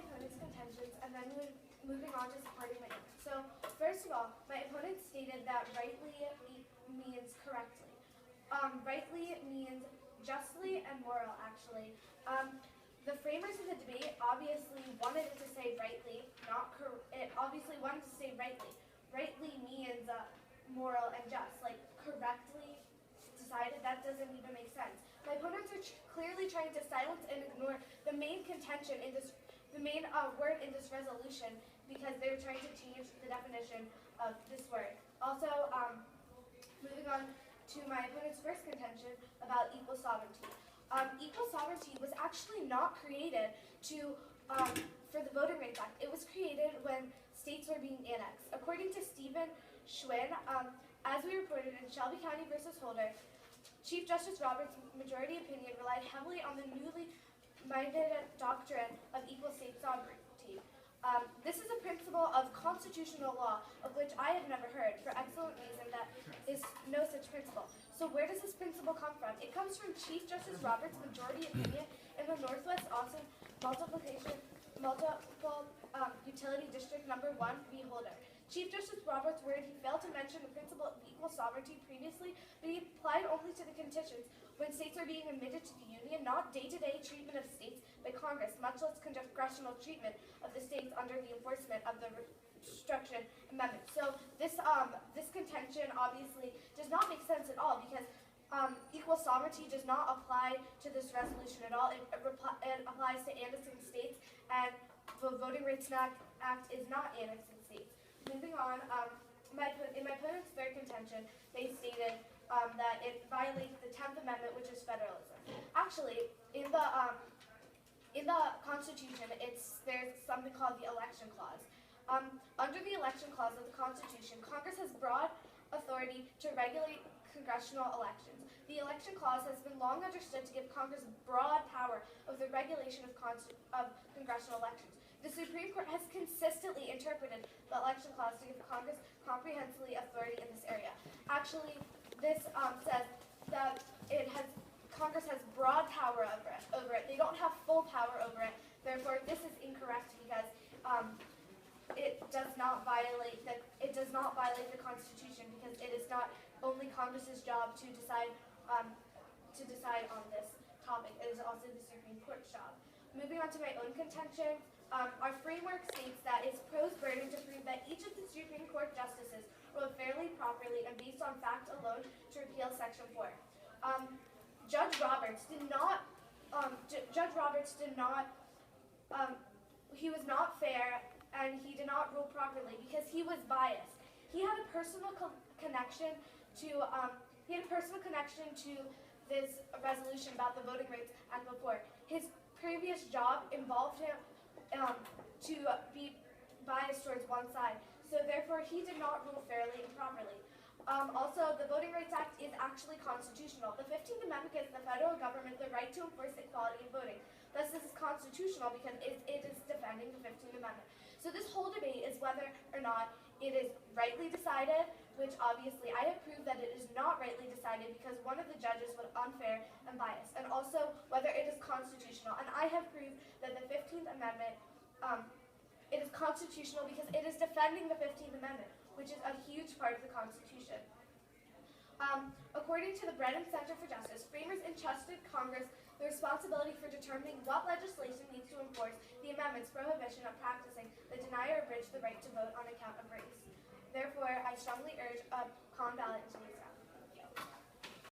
opponent's contentions and then moving on to supporting my own. So first of all, my opponent stated that rightly means correctly. Rightly means justly and moral, actually. The framers of the debate obviously wanted it to say rightly, it obviously wanted to say rightly. Rightly means moral and just, like correctly decided, that doesn't even make sense. My opponents are clearly trying to silence and ignore the main contention in this, the main word in this resolution, because they're trying to change the definition of this word. Also, moving on to my opponent's first contention about equal sovereignty. Equal sovereignty was actually not created for the Voting Rights Act. It was created when states were being annexed. According to Stephen Schwinn, as we reported in Shelby County versus Holder, Chief Justice Roberts' majority opinion relied heavily on the newly minded doctrine of equal state sovereignty. This is a principle of constitutional law of which I have never heard, for excellent reason that is no such principle. So where does this principle come from? It comes from Chief Justice Roberts' majority opinion in the Northwest Austin Multiple Utility District Number 1 v. Holder. Chief Justice Roberts' word, he failed to mention the principle of equal sovereignty previously, but he applied only to the conditions when states are being admitted to the Union, not day-to-day treatment of states by Congress, much less congressional treatment of the states under the enforcement of the Reconstruction Amendment. So this contention obviously does not make sense at all, because equal sovereignty does not apply to this resolution at all. It applies to annexing states, and the Voting Rights Act is not annexing states. Moving on, in my opponent's third contention, they stated that it violates the 10th Amendment, which is federalism. Actually, in the Constitution, there's something called the Election Clause. Under the Election Clause of the Constitution, Congress has broad authority to regulate congressional elections. The Election Clause has been long understood to give Congress broad power over the regulation of congressional elections. The Supreme Court has consistently interpreted the Election Clause to give Congress comprehensively authority in this area. Actually, this says that Congress has broad power over it. They don't have full power over it. Therefore, this is incorrect, because it does not violate the Constitution, because it is not only Congress's job to decide on this topic. It is also the Supreme Court's job. Moving on to my own contention, our framework states that it's pro's burden to prove that each of the Supreme Court justices ruled fairly, properly, and based on fact alone to repeal Section 4. Judge Roberts did not. He was not fair, and he did not rule properly because he was biased. He had a personal connection to. This resolution about the Voting Rights Act before. His previous job involved him to be biased towards one side. So therefore, he did not rule fairly and properly. Also, the Voting Rights Act is actually constitutional. The 15th Amendment gives the federal government the right to enforce equality in voting. Thus, this is constitutional because it is defending the 15th Amendment. So this whole debate is whether or not it is rightly decided, which obviously I have proved that it is not rightly decided because one of the judges was unfair and biased, and also whether it is constitutional. And I have proved that the 15th Amendment, it is constitutional because it is defending the 15th Amendment, which is a huge part of the Constitution. According to the Brennan Center for Justice, framers entrusted Congress the responsibility for determining what legislation needs to enforce the amendment's prohibition of practicing the deny or abridge the right to vote on account of race. Therefore, I strongly urge a con ballot in today's